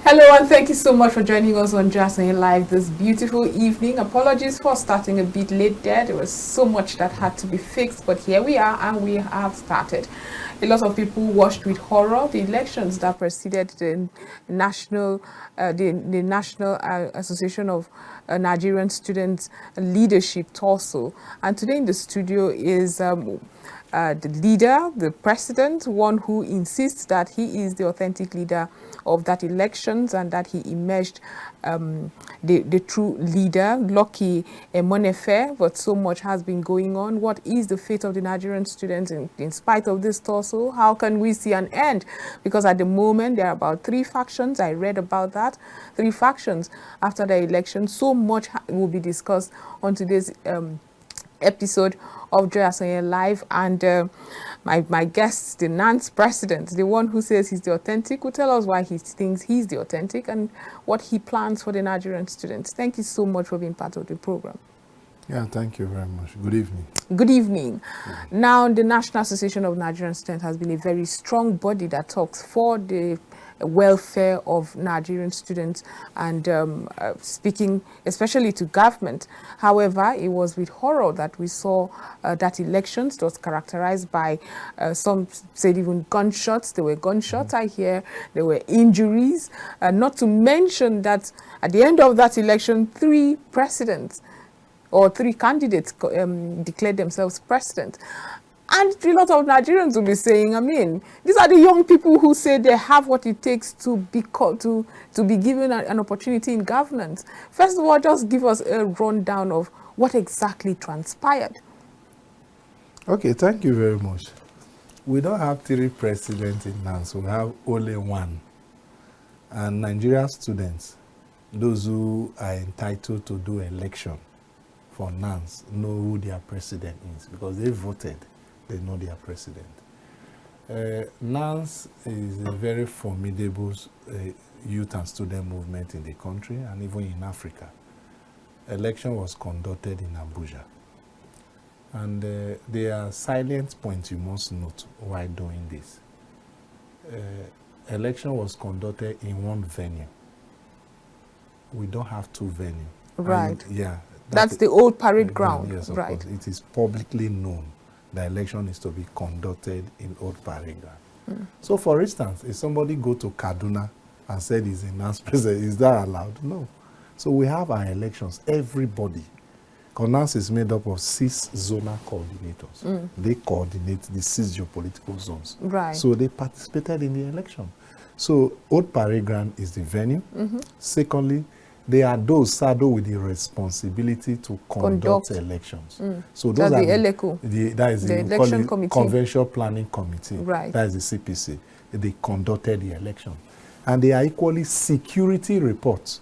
Hello and thank you so much for joining us on Asonye Live this beautiful evening. Apologies for starting a bit late there. There was so much that had to be fixed, but here we are and we have started. A lot of people watched with horror the elections that preceded the National Association of Nigerian Students Leadership Torso. And today in the studio is the leader, the president, one who insists that he is the authentic leader of that elections and that he emerged the true leader. Lucky Emonefe, but so much has been going on. What is the fate of the Nigerian students in spite of this tussle? How can we see an end? Because at the moment there are about 3 factions. I read about that. 3 factions after the election. So much will be discussed on today's episode of Asonye Live, and my guest, the NANS president, the one who says he's the authentic, will tell us why he thinks he's the authentic and what he plans for the Nigerian students. Thank you so much for being part of the program. Yeah, thank you very much. Good evening. Good evening. Now, the National Association of Nigerian Students has been a very strong body that talks for the welfare of Nigerian students and speaking especially to government. However, it was with horror that we saw that elections was characterized by some said even gunshots. There were gunshots, I hear. There were injuries. Not to mention that at the end of that election, 3 presidents or 3 candidates declared themselves president. And a lot of Nigerians will be saying, I mean, these are the young people who say they have what it takes to be given an opportunity in governance. First of all, just give us a rundown of what exactly transpired. Okay, thank you very much. We don't have 3 presidents in NANS, we have only 1. And Nigerian students, those who are entitled to do election for NANS, know who their president is because they voted. They know their president. NANS is a very formidable youth and student movement in the country and even in Africa. Election was conducted in Abuja. And there are salient points you must note while doing this. Election was conducted in 1 venue. We don't have 2 venues. Right. Yeah. That's the old parade ground. Yes, of right. course. It is publicly known. The election is to be conducted in Old Parade Ground. So, for instance, if somebody go to Kaduna and said he's a NANS president, is that allowed? No. So we have our elections. Everybody. Because NANS is made up of 6 zonal coordinators. They coordinate the 6 geopolitical zones. Right. So they participated in the election. So Old Parade Ground is the venue. Secondly, they are those saddled with the responsibility to conduct elections. So those are the ELECO. That is the election committee. Convention Planning Committee. Right. That is the CPC. They conducted the election. And they are equally security reports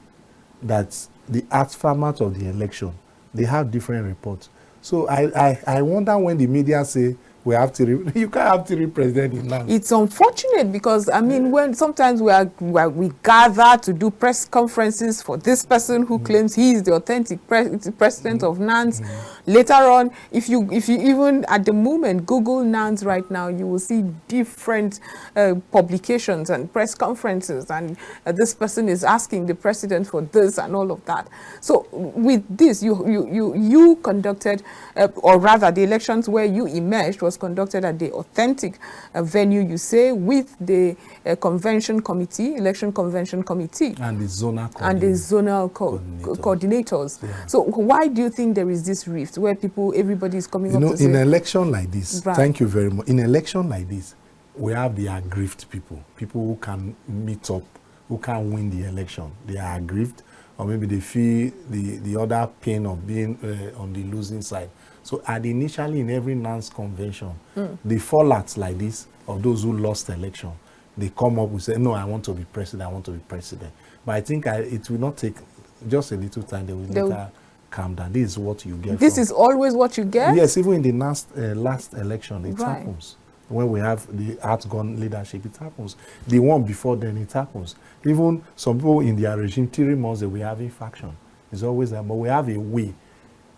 that the aftermath of the election, they have different reports. So I wonder when the media say, we have to, you can't have 3 presidents in NANS. It's unfortunate because, I mean, when sometimes we gather to do press conferences for this person who claims he is the authentic president of NANS. Later on, if you even at the moment Google NANS right now, you will see different publications and press conferences, and this person is asking the president for this and all of that. So with this, you conducted, or rather, the elections where you emerged was conducted at the authentic venue, you say, with the convention committee, election convention committee, and the zonal coordinators. Yeah. So why do you think there is this rift where everybody is coming up to say? In an election like this, right. Thank you very much. In an election like this, we have the aggrieved people who can meet up, who can win the election. They are aggrieved, or maybe they feel the other pain of being on the losing side. So initially in every NANS convention, the fallouts like this of those who lost the election, they come up and say, no, I want to be president, I want to be president. But I think it will not take just a little time, they will later calm down. This is what you get. This is always what you get? Yes, even in the last election, it happens. When we have the outgone leadership, it happens. The one before then, it happens. Even some people in their regime, 3 months, they will have a faction. It's always that. But we have a way.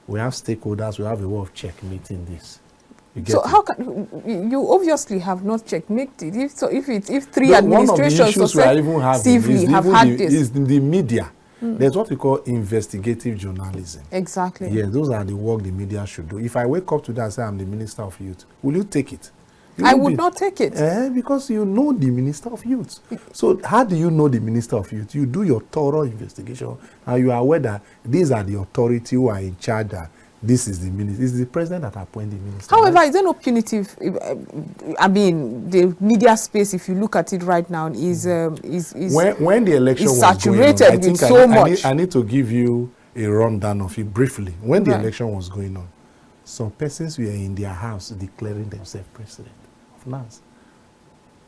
We have stakeholders. We have a way of checkmating this. You get So it? how can you obviously have not checkmated it? If three One of the administrations issues we are even having successively is have even had this. is the media. There's what we call investigative journalism. Exactly. Yes, those are the work the media should do. If I wake up today and say I'm the Minister of Youth, will you take it? You I won't would be. not take it. Because you know the Minister of Youth. So how do you know the Minister of Youth? You do your thorough investigation and you are aware that these are the authority who are in charge, that this is the minister. It's the president that appoints the minister. However, right? is there no punitive? I mean, the media space, if you look at it right now, is when the election is was going on, saturated I think with so much. I need to give you a rundown of it briefly. When the Right. election was going on, some persons were in their house declaring themselves president of NANS.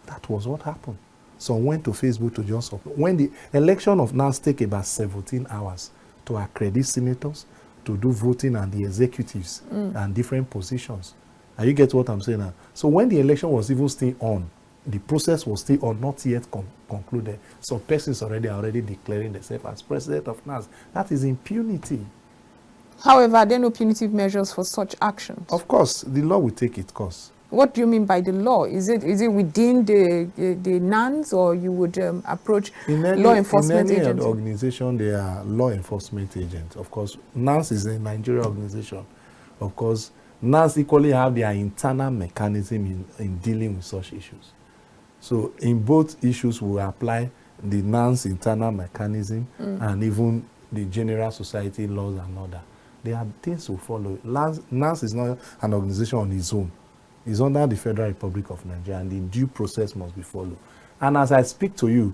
That was what happened. Some went to Facebook to just support. When the election of NANS take about 17 hours to accredit senators, to do voting and the executives and different positions. And you get what I'm saying now? So when the election was even still on, the process was still on, not yet concluded. So persons are already declaring themselves as president of NANS. That is impunity. However, are there no punitive measures for such actions? Of course, the law will take its course. What do you mean by the law? Is it within the NANS, or you would approach law enforcement in any agencies? organization, there are law enforcement agents. Of course, NANS is a Nigerian organization. Of course, NANS equally have their internal mechanism in dealing with such issues. So in both issues, we apply the NANS internal mechanism and even the general society laws and order. There are things to follow. NANS is not an organization on its own. It's under the Federal Republic of Nigeria, and the due process must be followed. And as I speak to you,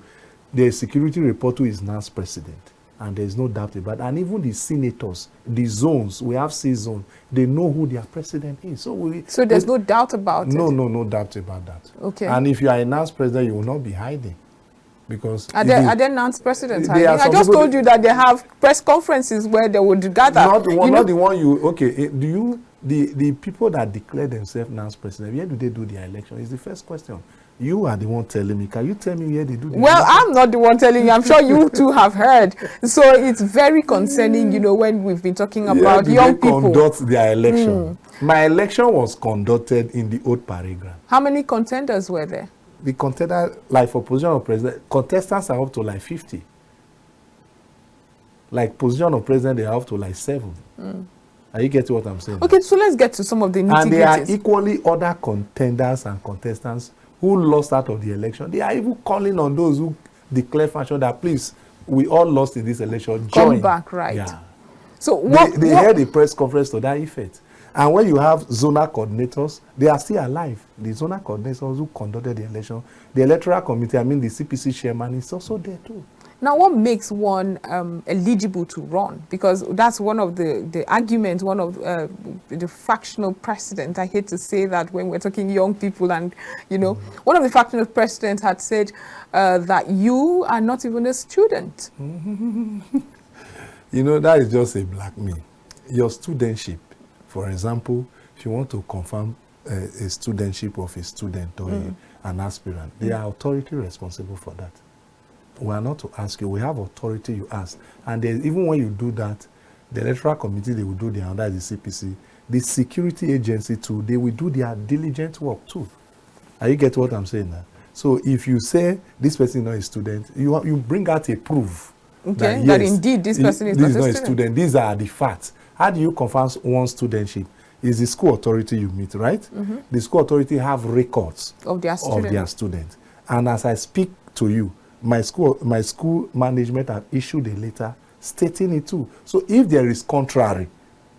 the security reporter is NANS president, and there's no doubt about it. And even the senators, the zones, we have 6 zones, they know who their president is. So there's no doubt about it? No doubt about that. Okay. And if you are a NANS president, you will not be hiding. Because are there NANS presidents? I just told you that they have press conferences where they would gather. Not the one you, okay, do you, the people that declare themselves NANS president, where do they do their election? Is the first question. You are the one telling me. Can you tell me where they do the election? I'm not the one telling you. I'm sure you too have heard. So it's very concerning, you know, when we've been talking about young people. Conduct their election. My election was conducted in the old paragraph. How many contenders were there? The contender, like for position of president, contestants are up to like 50. Like position of president, they are up to like 7. Are you getting what I'm saying? Okay, so let's get to some of the nitty-gritties. And there are equally other contenders and contestants who lost out of the election. They are even calling on those who declare fashion that, please, we all lost in this election. Join. Come back, right? Yeah. So they held a press conference to that effect. And when you have zonal coordinators, they are still alive. The zonal coordinators who conducted the election, the electoral committee, I mean the CPC chairman, is also there too. Now, what makes one eligible to run? Because that's one of the arguments, one of the factional precedent. I hate to say that when we're talking young people, and, you know, one of the factional precedents had said that you are not even a student. You know, that is just a blackmail. Your studentship, for example, if you want to confirm a studentship of a student or an aspirant, they are authority responsible for that. We are not to ask you. We have authority, you ask. And even when you do that, the electoral committee, they will do their own, that is the CPC. The security agency too, they will do their diligent work too. Are you get what I'm saying now? So if you say this person is not a student, you bring out a proof. Okay, that indeed this person is not a student. These are the facts. How do you confirm one's studentship? Is the school authority you meet, right? The school authority have records of their students. And as I speak to you, my school management have issued a letter stating it too. So if there is contrary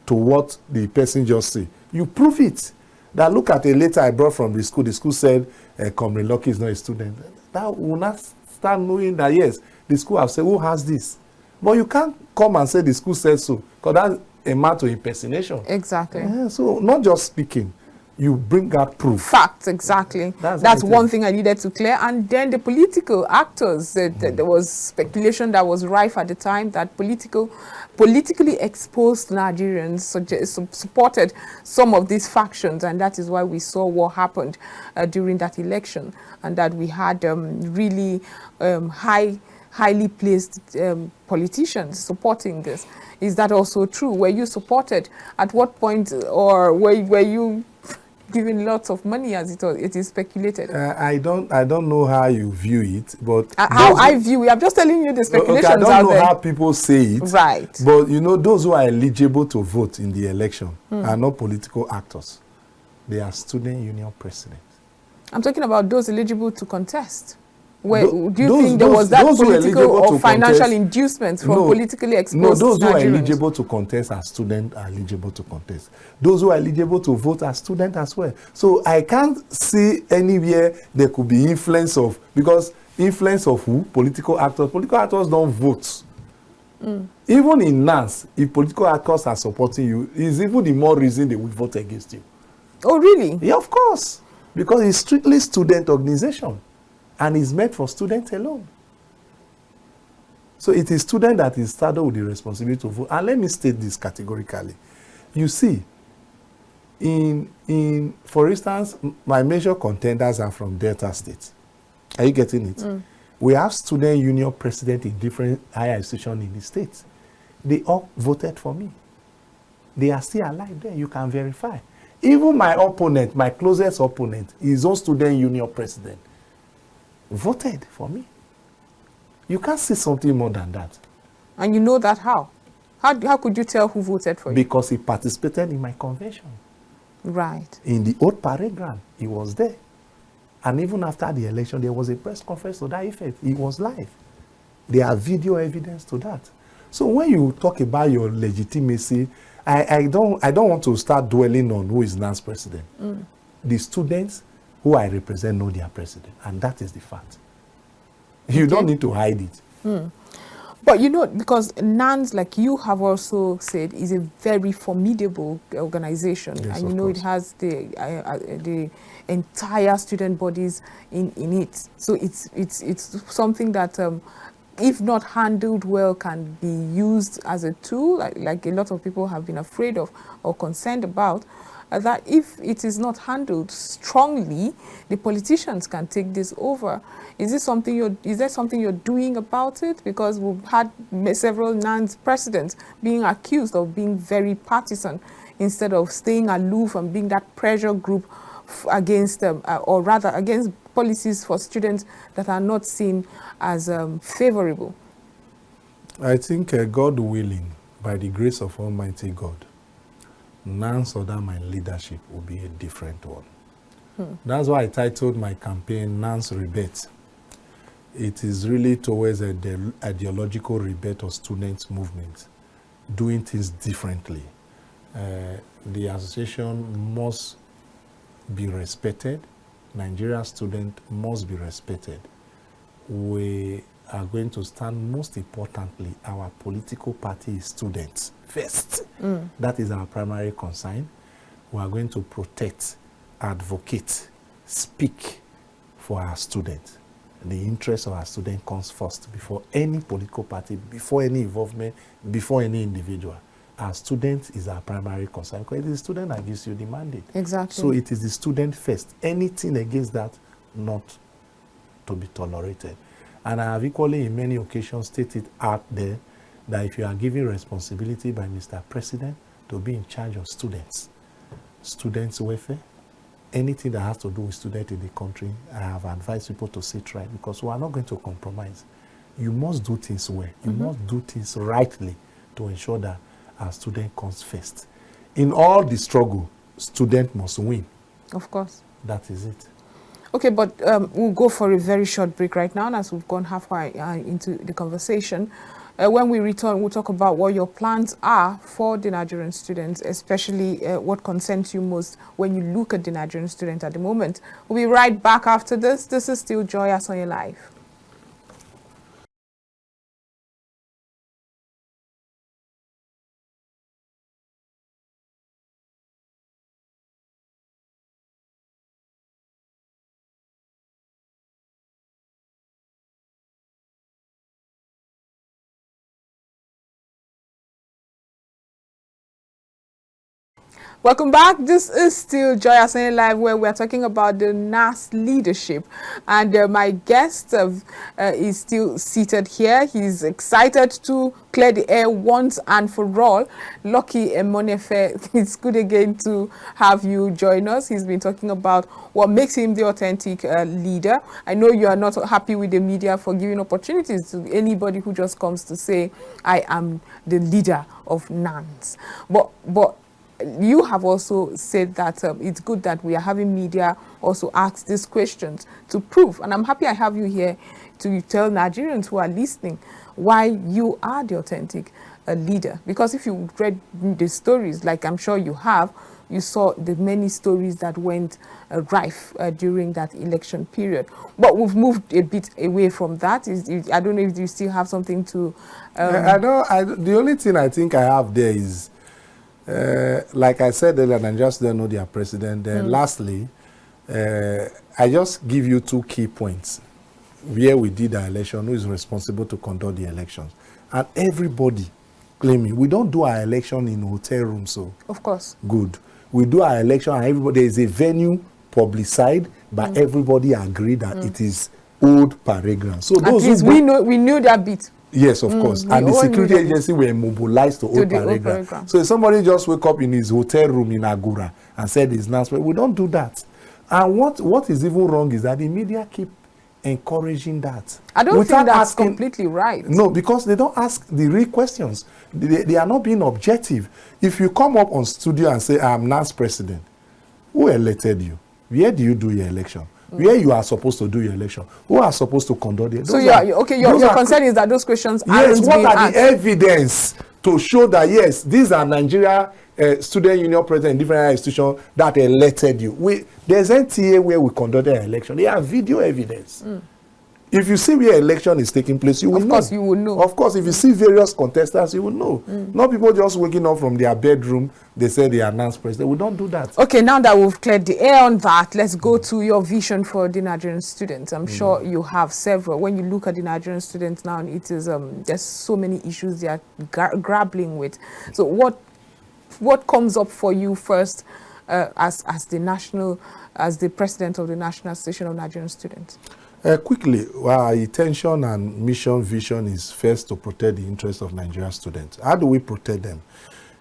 to what the person just said, you prove it. That look at a letter I brought from the school said Comrade Lucky is not a student. That will not start knowing that yes, the school have said, who has this? But you can't come and say the school said so, because that's a matter of impersonation. Exactly. Yeah, so not just speaking, you bring up proof. Facts, exactly. That's one thing I needed to clear. And then the political actors, there was speculation that was rife at the time that politically exposed Nigerians supported some of these factions, and that is why we saw what happened during that election, and that we had really highly placed politicians supporting this. Is that also true? Were you supported? At what point, or were you given lots of money, as it is speculated. I don't know how you view it, but How those I view it, I'm just telling you the okay, I speculations don't out know there. how people say it, Right. but you know, those who are eligible to vote in the election are not political actors. They are student union presidents. I'm talking about those eligible to contest. Where, Tho- do you think there was that those who are political eligible or to financial contest, inducements from no, politically no, exposed those who are Nigerians? eligible to contest as students are eligible to contest. Those who are eligible to vote are students as well. So I can't see anywhere there could be influence of, because influence of who? Political actors. Political actors don't vote. Even in NANS, if political actors are supporting you, is even the more reason they will vote against you. Oh, really? Yeah, of course. Because it's strictly student organization and it's meant for students alone. So it is student that is saddled with the responsibility to vote. And let me state this categorically. You see, for instance, my major contenders are from Delta State. Are you getting it? We have student union president in different higher institutions in the state. They all voted for me. They are still alive there. You can verify. Even my opponent, my closest opponent, his own student union president, voted for me. You can't see something more than that. And you know that how? How could you tell who voted for you? Because he participated in my convention. Right. In the old parade ground, he was there. And even after the election, there was a press conference to that effect. He was live. There are video evidence to that. So when you talk about your legitimacy, I don't want to start dwelling on who is NANS president. The students who I represent know their president, and that is the fact. You don't need to hide it. But you know, because NANS, like you have also said, is a very formidable organization, Yes, and you of know course. it has the entire student bodies in it. So it's something that, if not handled well, can be used as a tool, like a lot of people have been afraid of or concerned about. That if it is not handled strongly, the politicians can take this over. Is there something you're doing about it? Because we've had several NANS presidents being accused of being very partisan instead of staying aloof and being that pressure group against, or rather against policies for students that are not seen as favorable. I think God willing, by the grace of Almighty God, NANS under my leadership will be a different one. That's why I titled my campaign NANS Rebate. It is really towards the ideological rebate of students' movement, doing things differently. The association must be respected. Nigerian students must be respected. We are going to stand, most importantly, our political party is students first. That is our primary concern. We are going to protect, advocate, speak for our students. The interest of our students comes first before any political party, before any involvement, before any individual. Our student is our primary concern because it is the student that gives you the mandate. Exactly. So it is the student first. Anything against that, not to be tolerated. And I have equally in many occasions stated out there that if you are given responsibility by Mr. President to be in charge of students welfare, anything that has to do with students in the country, I have advised people to sit right because we are not going to compromise. You must do things well. You must do things rightly to ensure that our student comes first. In all the struggle, student must win. Of course. That is it. Okay, but we'll go for a very short break right now as we've gone halfway into the conversation. When we return, we'll talk about what your plans are for the Nigerian students, especially what concerns you most when you look at the Nigerian student at the moment. We'll be right back after this. This is still Joy Asonye Live. Welcome back. This is still Joy Asonye Live, where we're talking about the NANS leadership. And my guest is still seated here. He's excited to clear the air once and for all. Lucky Emonefe, it's good again to have you join us. He's been talking about what makes him the authentic leader. I know you are not happy with the media for giving opportunities to anybody who just comes to say, I am the leader of NANS. But you have also said that it's good that we are having media also ask these questions to prove. And I'm happy I have you here to tell Nigerians who are listening why you are the authentic leader. Because if you read the stories, like I'm sure you have, you saw the many stories that went rife during that election period. But we've moved a bit away from that. I don't know if you still have something to... The only thing I think I have there is, like I said earlier, Nigerians don't know their president. Then lastly, I just give you two key points where we did our election, who is responsible to conduct the elections. And everybody claiming, we don't do our election in hotel rooms, so. Of course. Good. We do our election and everybody, there is a venue publicized, but everybody agreed that it is old paragraph. So those at least we knew that bit. Yes, of course. And the security agency were mobilized to old paragraph. So if somebody just wake up in his hotel room in Agura and said his announcement, we don't do that. And what is even wrong is that the media keep encouraging that. I don't think that's completely right. No, because they don't ask the real questions. They are not being objective. If you come up on studio and say, I'm NANS president, who elected you? Where do you do your election? Where you are supposed to do your election? Who are supposed to conduct it? So your concern is that those questions aren't being asked. Yes, what are the evidence to show that, yes, these are Nigeria student union president in different institutions that elected you? There's NTA where we conducted an election. They have video evidence. If you see where election is taking place, you will know. Of course, you will know. Of course, if you see various contestants, you will know. Not people just waking up from their bedroom, they say they are NANS president. We don't do that. Okay, now that we've cleared the air on that, let's go to your vision for the Nigerian students. I'm sure you have several. When you look at the Nigerian students now, it is there's so many issues they are grappling with. So what comes up for you first as the president of the National Association of Nigerian Students? Quickly, our intention and mission vision is first to protect the interests of Nigerian students. How do we protect them?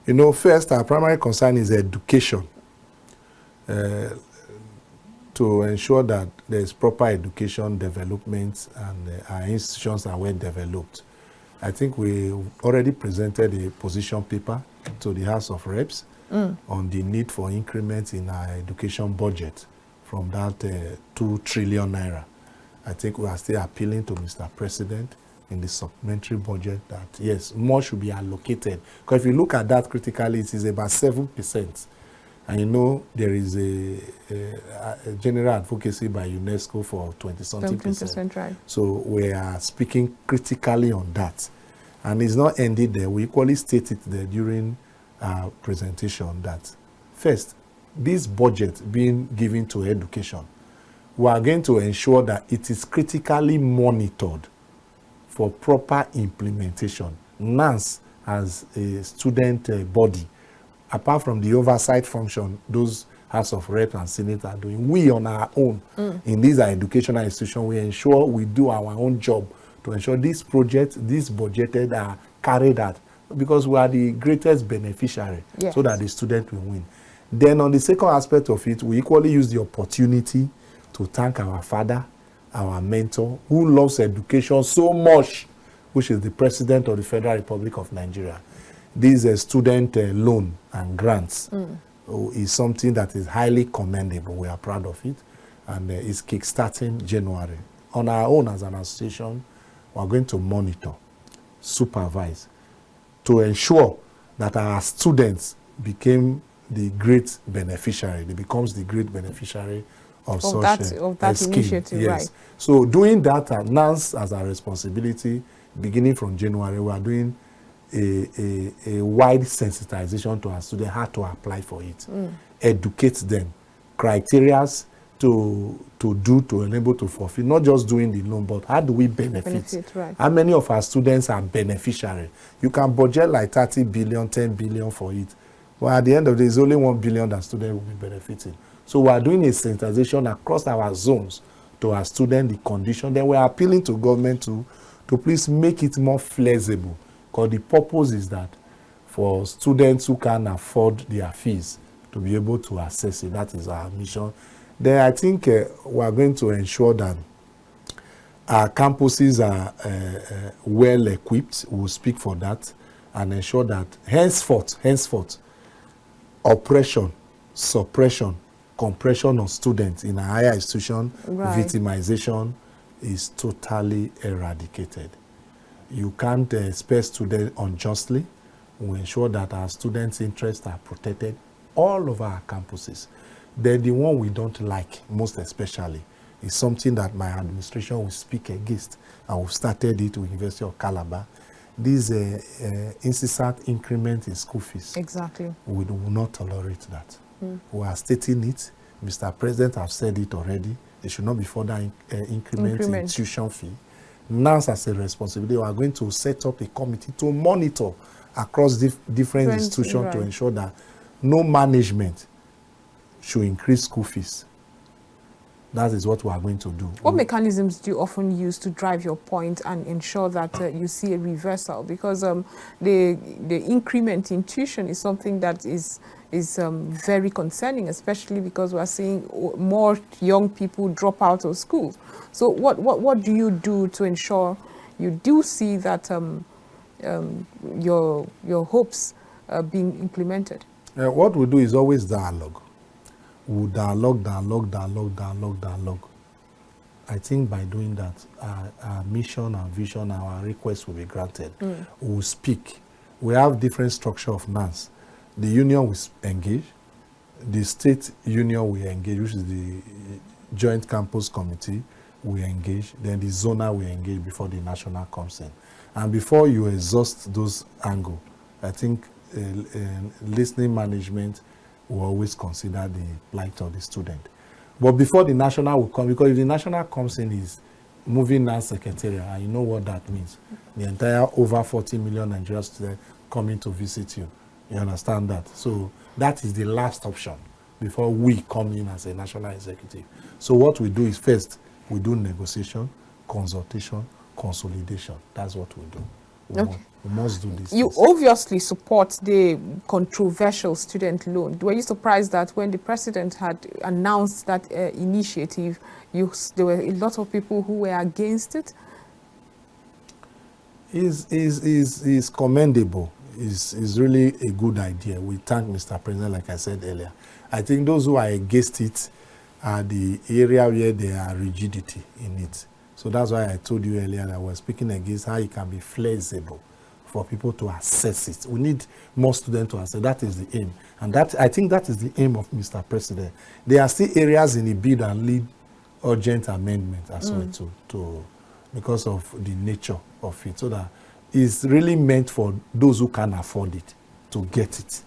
You know, first, our primary concern is education. To ensure that there is proper education development and our institutions are well developed. I think we already presented a position paper to the House of Reps on the need for increments in our education budget from that 2 trillion naira. I think we are still appealing to Mr. President in the supplementary budget that, yes, more should be allocated. Because if you look at that critically, it is about 7%. And you know, there is a general advocacy by UNESCO for 20-something%. Right. So we are speaking critically on that. And it's not ended there. We equally stated there during our presentation that, first, this budget being given to education, we are going to ensure that it is critically monitored for proper implementation. NANS as a student body, apart from the oversight function those House of Reps and Senate are doing, we on our own in these educational institutions, we ensure we do our own job to ensure these projects, these budgeted are carried out, because we are the greatest beneficiary, so that the student will win. Then on the second aspect of it, we equally use the opportunity to thank our father, our mentor, who loves education so much, which is the President of the Federal Republic of Nigeria. This student loan and grants is something that is highly commendable. We are proud of it, and it's kickstarting January. On our own as an association, we are going to monitor, supervise, to ensure that our students became the great beneficiary. They becomes the great beneficiary of that initiative, yes. Right. So doing that, NANS as our responsibility, beginning from January, we are doing a wide sensitization to our students, how to apply for it, educate them, criteria to enable to fulfill, not just doing the loan, but how do we benefit? Right. How many of our students are beneficiary? You can budget like 30 billion, 10 billion for it. Well, at the end of the day, it's only 1 billion that students will be benefiting. So we are doing a sensitization across our zones to our students, the condition. Then we are appealing to government to please make it more flexible, because the purpose is that for students who can afford their fees to be able to access it. That is our mission. Then I think we are going to ensure that our campuses are well equipped. We'll speak for that and ensure that henceforth, oppression, suppression, compression of students in a higher institution, Right. victimization is totally eradicated. You can't expect students unjustly. We ensure that our students' interests are protected all over our campuses. Then the one we don't like, most especially, is something that my administration will speak against, and we've started it with University of Calabar. This incessant increment in school fees. Exactly. We will not tolerate that. We are stating it. Mr. President has said it already. There should not be further increment in tuition fee. NANS as a responsibility, we are going to set up a committee to monitor across different institutions to ensure that no management should increase school fees. That is what we are going to do. What mechanisms do you often use to drive your point and ensure that you see a reversal? Because the increment in tuition is something that is very concerning, especially because we are seeing more young people drop out of school. So what do you do to ensure you do see that your hopes being implemented? What we do is always dialogue. We'll dialogue. I think by doing that, our mission, our vision, our request will be granted. We'll speak. We have different structure of NANS. The union will engage. The state union will engage, which is the Joint Campus Committee will engage. Then the zonal will engage before the national comes in. And before you exhaust those angles, I think listening management will always consider the plight of the student. But before the national will come, because if the national comes in, is moving NANS secretariat, and you know what that means. The entire over 40 million Nigerian students coming to visit you. You understand that? So that is the last option before we come in as a national executive. So what we do is first, we do negotiation, consultation, consolidation. That's what we do. We must do this. You obviously support the controversial student loan. Were you surprised that when the president had announced that initiative, there were a lot of people who were against it? Is commendable. Is really a good idea. We thank Mr. President, like I said earlier. I think those who are against it are the area where there are rigidity in it. So that's why I told you earlier that we're speaking against how it can be flexible for people to assess it. We need more students to assess. That is the aim. And that, I think that is the aim of Mr. President. There are still areas in the bill that need urgent amendment as well because of the nature of it. So that it's really meant for those who can afford it to get it.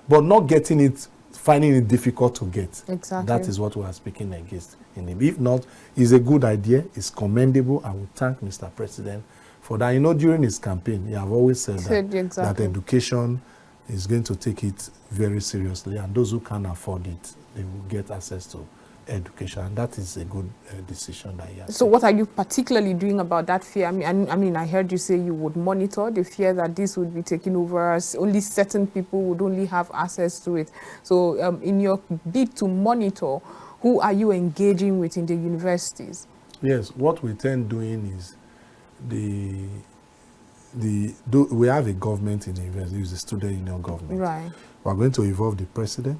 But not getting it, finding it difficult to get. Exactly. That is what we are speaking against. If not, it's a good idea, it's commendable, and we thank Mr. President for that. You know, during his campaign, he have always said that education is going to take it very seriously, and those who can afford it, they will get access to education. And that is a good decision that he has. So what are you particularly doing about that fear? I mean, I heard you say you would monitor the fear that this would be taken over, as only certain people would only have access to it. So in your bid to monitor, who are you engaging with in the universities? Yes, what we tend doing is we have a government in the university, it's the student union government. Right. We are going to involve the president,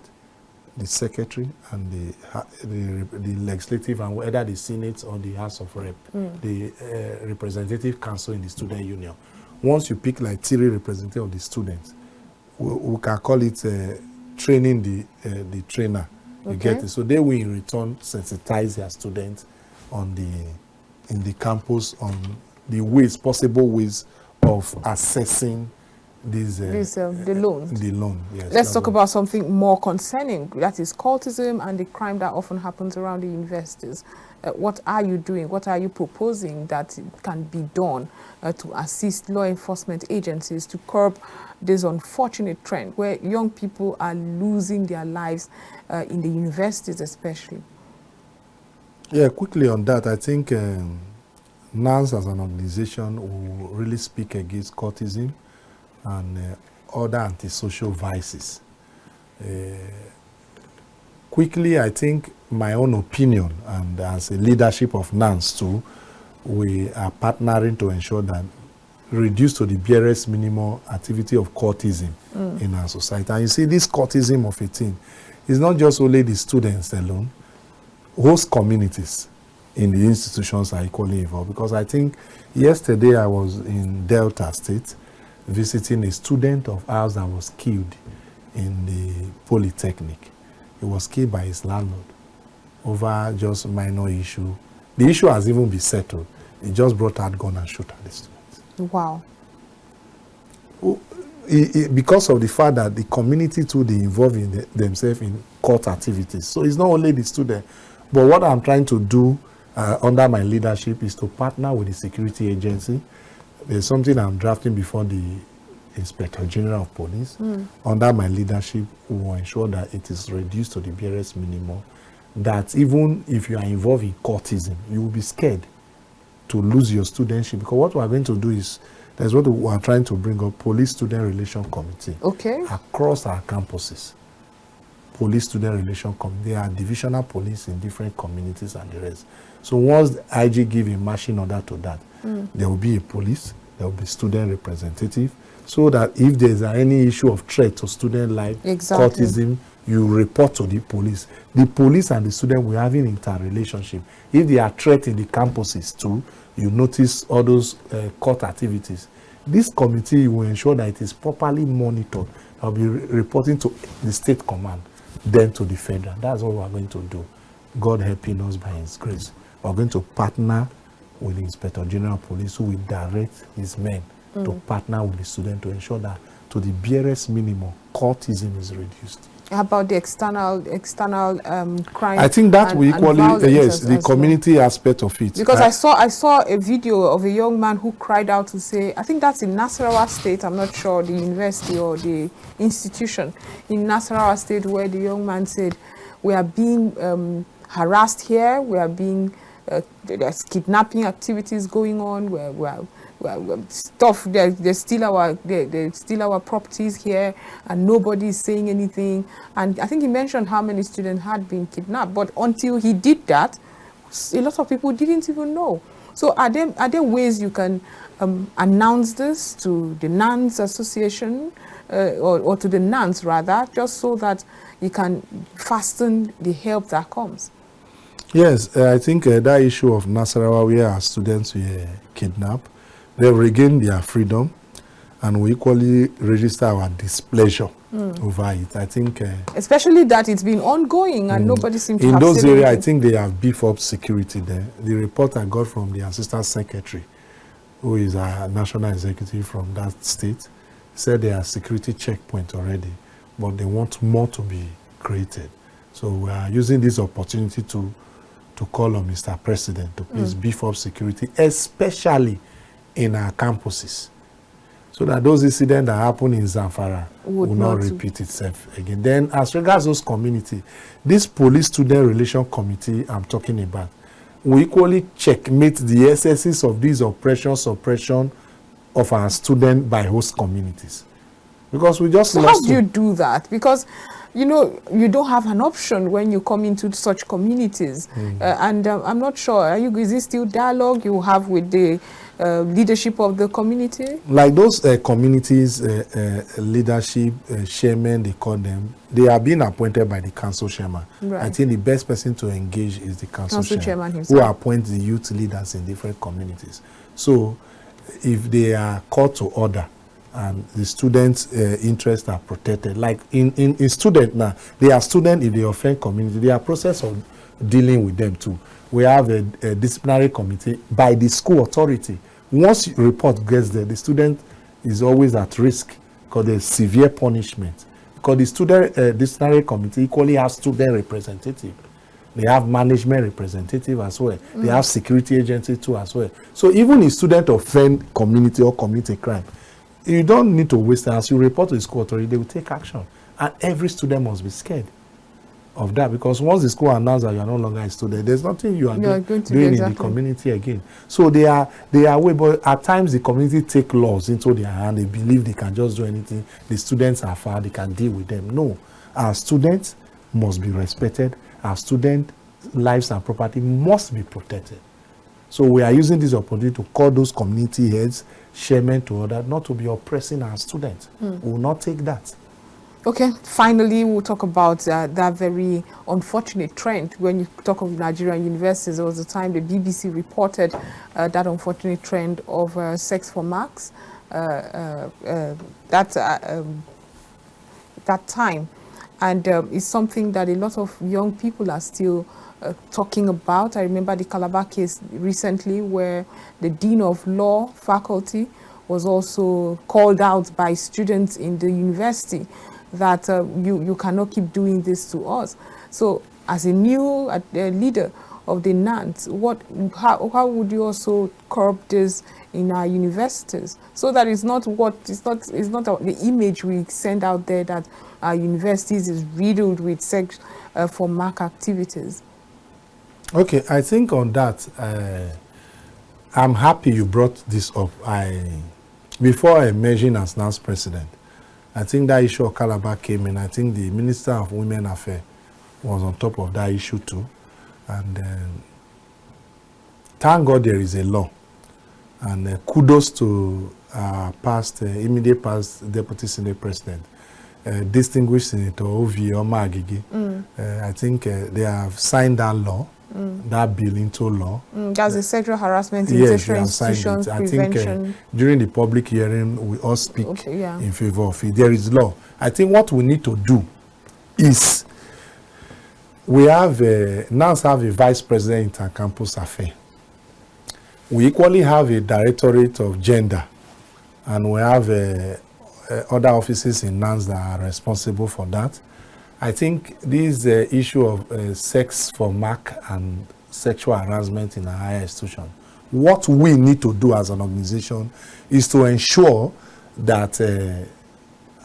the secretary, and the legislative, and whether the Senate or the House of Rep, the representative council in the student union. Once you pick like 3 representatives of the students, we can call it training the trainer. You get it? So they will in return sensitize their students on in the campus on the possible ways of assessing the loan. The loan, yes. Let's talk about something more concerning, that is cultism and the crime that often happens around the universities. What are you doing? What are you proposing that can be done to assist law enforcement agencies to curb this unfortunate trend where young people are losing their lives in the universities especially? Yeah, quickly on that, I think NANS as an organization will really speak against cultism and other antisocial vices. Quickly, I think my own opinion, and as a leadership of NANS too, we are partnering to ensure that reduce to the barest minimum activity of cultism in our society. And you see, this cultism of a thing is not just only the students alone. Host communities in the institutions are equally involved, because I think yesterday I was in Delta State visiting a student of ours that was killed in the Polytechnic. He was killed by his landlord over just minor issue. The issue has even been settled. He just brought out gun and shot at the students. Wow. Because of the fact that the community too, they involve in themselves in court activities. So it's not only the student, but what I'm trying to do under my leadership is to partner with the security agency. There's something I'm drafting before the Inspector General of Police. Under my leadership, we will ensure that it is reduced to the barest minimum, that even if you are involved in cultism, you will be scared to lose your studentship. Because what we are going to do is, that's what we are trying to bring up, police-student relation committee across our campuses. Police-student relation committee. There are divisional police in different communities and the rest. So once the IG give a marching order to that, there will be a police, there will be student representative, so that if there's any issue of threat to student life, cultism, you report to the police. The police and the student will have an interrelationship. If there are threats in the campuses too, you notice all those court activities. This committee will ensure that it is properly monitored. I'll be reporting to the state command, then to the federal. That's what we're going to do. God helping us by His grace. We're going to partner with the Inspector General of Police, who will direct his men to partner with the student to ensure that to the barest minimum, cultism is reduced. How about the external crime? I think that we equally, yes, the community aspect of it. Because I saw a video of a young man who cried out to say, I think that's in Nasarawa State, I'm not sure the university or the institution in Nasarawa State, where the young man said, we are being harassed here, we are being, there's kidnapping activities going on, they steal our properties here, and nobody is saying anything. And I think he mentioned how many students had been kidnapped, but until he did that, a lot of people didn't even know. So are there ways you can announce this to the NANS association or to the NANS rather, just so that you can fasten the help that comes? Yes, I think that issue of Nasarawa, where our students were kidnapped, they regain their freedom, and we equally register our displeasure over it. I think, especially that it's been ongoing and nobody seems to have in those said areas, anything. I think they have beefed up security there. The report I got from the assistant secretary, who is our national executive from that state, said there are security checkpoints already, but they want more to be created. So we are using this opportunity to call on Mr. President to please beef up security, especially in our campuses, so that those incidents that happen in Zamfara will not repeat itself again. Then, as regards those communities, this police-student relation committee I'm talking about, we equally checkmate the excesses of these suppression of our students by host communities. Because we just lost. How do you do that? Because you don't have an option when you come into such communities. And I'm not sure, is it still dialogue you have with the leadership of the community? Like those communities, leadership, chairmen, they call them, they are being appointed by the council chairman. Right. I think the best person to engage is the council chairman himself, who appoints the youth leaders in different communities. So if they are called to order, and the students' interests are protected. Like in student now, they are students if they offend community. They are process of dealing with them too. We have a disciplinary committee by the school authority. Once report gets there, the student is always at risk because there's severe punishment. Because the student disciplinary committee equally has student representative. They have management representative as well. They have security agency too as well. So even if student offend community or commit a crime, you don't need to waste time. As you report to the school authority, they will take action. And every student must be scared of that, because once the school announces that you are no longer a student, there's nothing you are doing in the community again. So they are way, but at times the community take laws into their hand. They believe they can just do anything. The students are far, they can deal with them. No, our students must be respected. Our student lives and property must be protected. So we are using this opportunity to call those community heads, chairmen to order, not to be oppressing our students. We will not take that. Okay, finally, we'll talk about that very unfortunate trend. When you talk of Nigerian universities, there was a time the BBC reported that unfortunate trend of sex for marks. That time, and it's something that a lot of young people are still talking about. I remember the Calabar case recently, where the Dean of Law faculty was also called out by students in the university that you cannot keep doing this to us. So as a new leader of the NANS, how would you also curb this in our universities, so that it's not the image we send out there that our universities is riddled with sex for mark activities? Okay, I think on that, I'm happy you brought this up. Before I emerging as NANS president, I think that issue of Calabar came in. I think the Minister of Women Affairs was on top of that issue too. And thank God there is a law. And kudos to immediate past Deputy Senate President, distinguished Senator Ovi Omagigi. I think they have signed that law, that bill into law. That's the sexual harassment in sexual institutions prevention. I think during the public hearing, we all speak in favor of it. There is law. I think what we need to do is, we have NANS have a vice president in campus affair. We equally have a directorate of gender, and we have other offices in NANS that are responsible for that. I think this issue of sex for mark and sexual harassment in a higher institution, what we need to do as an organization is to ensure that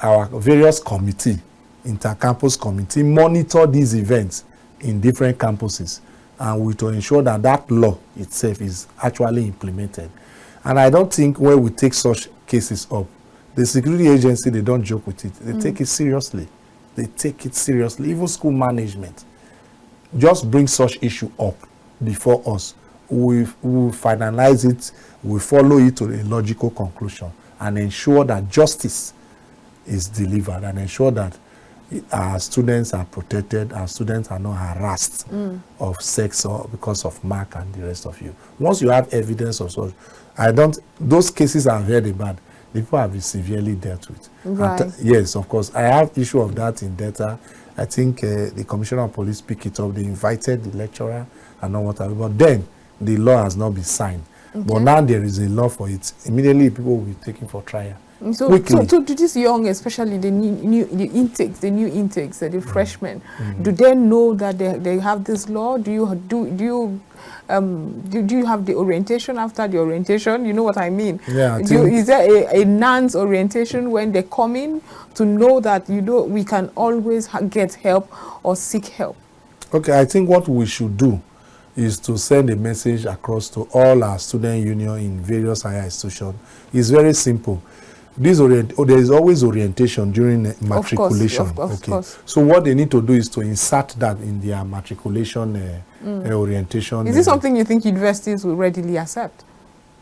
our various committee, inter-campus committee, monitor these events in different campuses, and we to ensure that that law itself is actually implemented. And I don't think when we take such cases up, the security agency, they don't joke with it. They take it seriously. They take it seriously. Even school management just bring such issue up before us. We will finalize it, we follow it to a logical conclusion, and ensure that justice is delivered, and ensure that our students are protected, our students are not harassed of sex or because of mark and the rest of you. Once you have evidence of such, those cases are very bad. The people have been severely dealt with. Right. Yes, of course. I have issue of that in data. I think the Commissioner of Police picked it up. They invited the lecturer and all whatever. But then the law has not been signed. Okay. But now there is a law for it. Immediately people will be taken for trial. So to this young, especially the new intakes, the freshmen, do they know that they have this law? Do you have the orientation after the orientation? You know what I mean? Yeah. Is there a NANS orientation when they come in to know that we can always get help or seek help? Okay, I think what we should do is to send a message across to all our student union in various higher institutions. It's very simple. There is always orientation during matriculation. Of course. So what they need to do is to insert that in their matriculation orientation. Is this something you think universities will readily accept?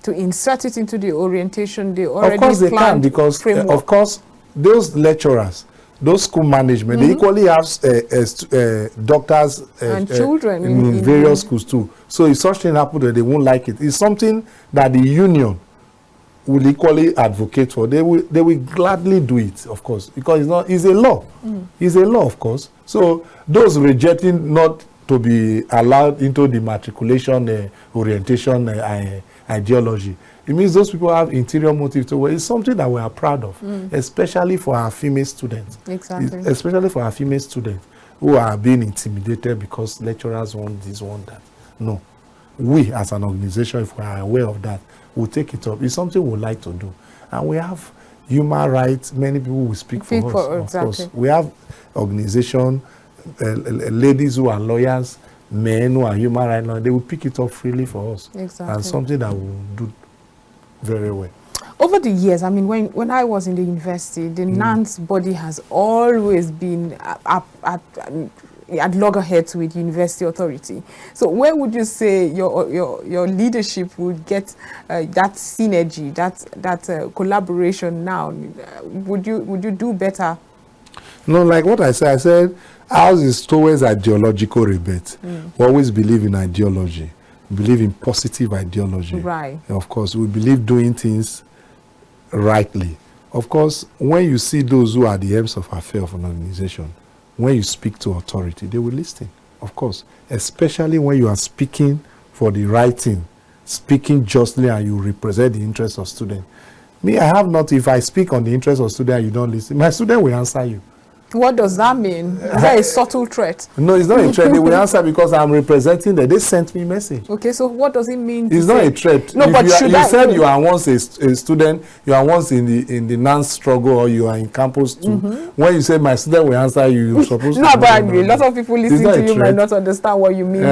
To insert it into the orientation they already Of course they can, because of course those lecturers, those school management, they equally have doctors and children in various schools too. So if such thing happens, that they won't like it. It's something that the union will equally advocate for. They will gladly do it, of course, because it's a law. It's a law, of course. So those rejecting not to be allowed into the matriculation orientation, I ideology. It means those people have interior motive to work. It's something that we are proud of, especially for our female students. Exactly. Especially for our female students who are being intimidated because lecturers want this, want that. No. We, as an organization, if we are aware of that, we'll take it up. It's something we like to do. And we have human rights. Many people will speak for us. Exactly. Of course. We have organization, ladies who are lawyers, men who are human rights lawyers. They will pick it up freely for us. Exactly. And something that we'll do very well. Over the years, I mean, when I was in the university, the NANS body has always been at loggerheads with university authority. So where would you say your leadership would get that synergy, that collaboration now? Would you do better? No, like what I said ours is towards ideological rebate. We always believe in ideology, believe in positive ideology. Right. And of course, we believe doing things rightly. Of course, when you see those who are the heads of affairs of an organization, when you speak to authority, they will listen, of course, especially when you are speaking for the right thing, speaking justly, and you represent the interests of students. Me, I have not, if I speak on the interest of students and you don't listen, my student will answer you. What does that mean? Is that a subtle threat? No, it's not a threat. They will answer because I'm representing them. They sent me a message. Okay, so what does it mean? It's not a threat. No, if but you said you are once a student, you are once in the NANS struggle, or you are in campus too. When you say my student will answer you, you're supposed to. No, but a lot of people listening to you might not understand what you mean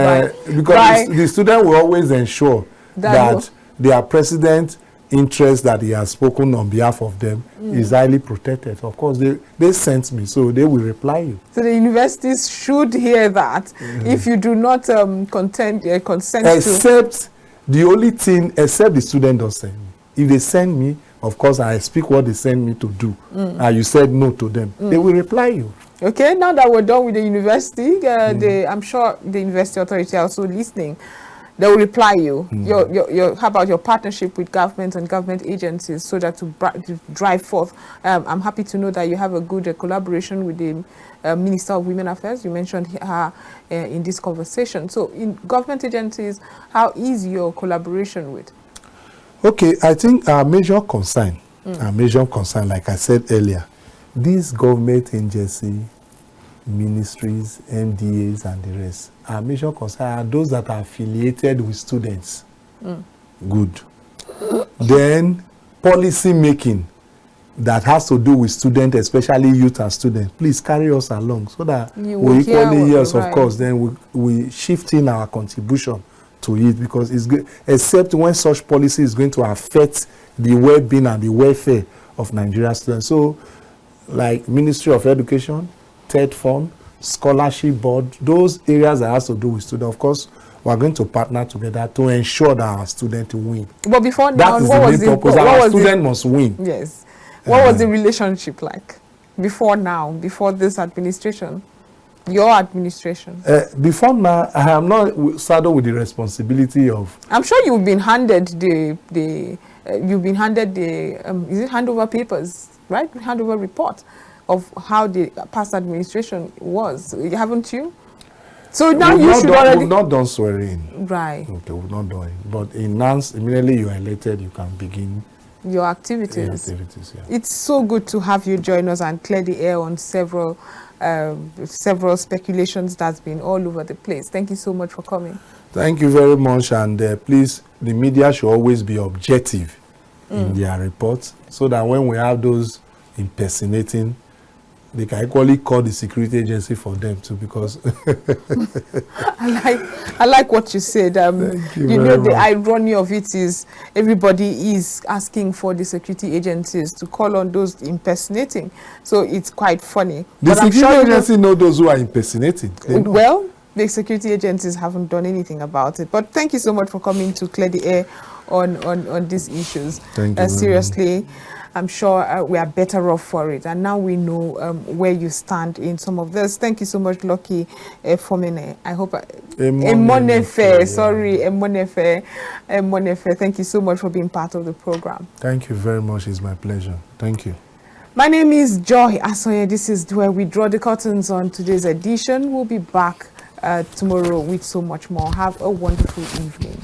because the student will always ensure that their president interest that he has spoken on behalf of them is highly protected. Of course, they sent me, so they will reply you. So the universities should hear that. If you do not consent except the only thing, except the student does send me. If they send me, of course, I speak what they send me to do, and you said no to them, they will reply you. Okay, now that we're done with the university, I'm sure the university authority are also listening. They will reply you. How about your partnership with government and government agencies so that to drive forth? I'm happy to know that you have a good collaboration with the Minister of Women Affairs. You mentioned her in this conversation. So in government agencies, how is your collaboration with? Okay, I think our major concern, like I said earlier, this government agency, ministries, MDAs, and the rest, our major concern are those that are affiliated with students. Good. Then policy making that has to do with students, especially youth and students. Please carry us along so that we equally hear us, of course. Then we shift in our contribution to it, because it's good, except when such policy is going to affect the well-being and the welfare of Nigerian students. So, like Ministry of Education, TED Fund, Scholarship Board, those areas that has to do with students, of course, we are going to partner together to ensure that our students win. But before now, that is the main purpose. Our student must win. Yes. What was the relationship like before now, before this administration? Your administration. Before now, I am not saddled with the responsibility of. I'm sure you've been handed the is it handover papers, right? Handover report of how the past administration was, haven't you? So now you should already. We've not done swearing. Right. Okay, we've not done it. But in NANS, immediately you are elected, you can begin your activities. Yeah. It's so good to have you join us and clear the air on several speculations that's been all over the place. Thank you so much for coming. Thank you very much, and please, the media should always be objective in their reports, so that when we have those impersonating, they can equally call the security agency for them too, because I like what you said. You know, the irony of it is everybody is asking for the security agencies to call on those impersonating, so it's quite funny. The security agency know those who are impersonating. Well, the security agencies haven't done anything about it. But thank you so much for coming to clear the air on these issues. Thank you. Seriously, I'm sure we are better off for it. And now we know where you stand in some of this. Thank you so much, Lucky Fomene. I hope Emonefe. Sorry, Emonefe. Thank you so much for being part of the program. Thank you very much. It's my pleasure. Thank you. My name is Joy Asonye. This is where we draw the curtains on today's edition. We'll be back tomorrow with so much more. Have a wonderful evening.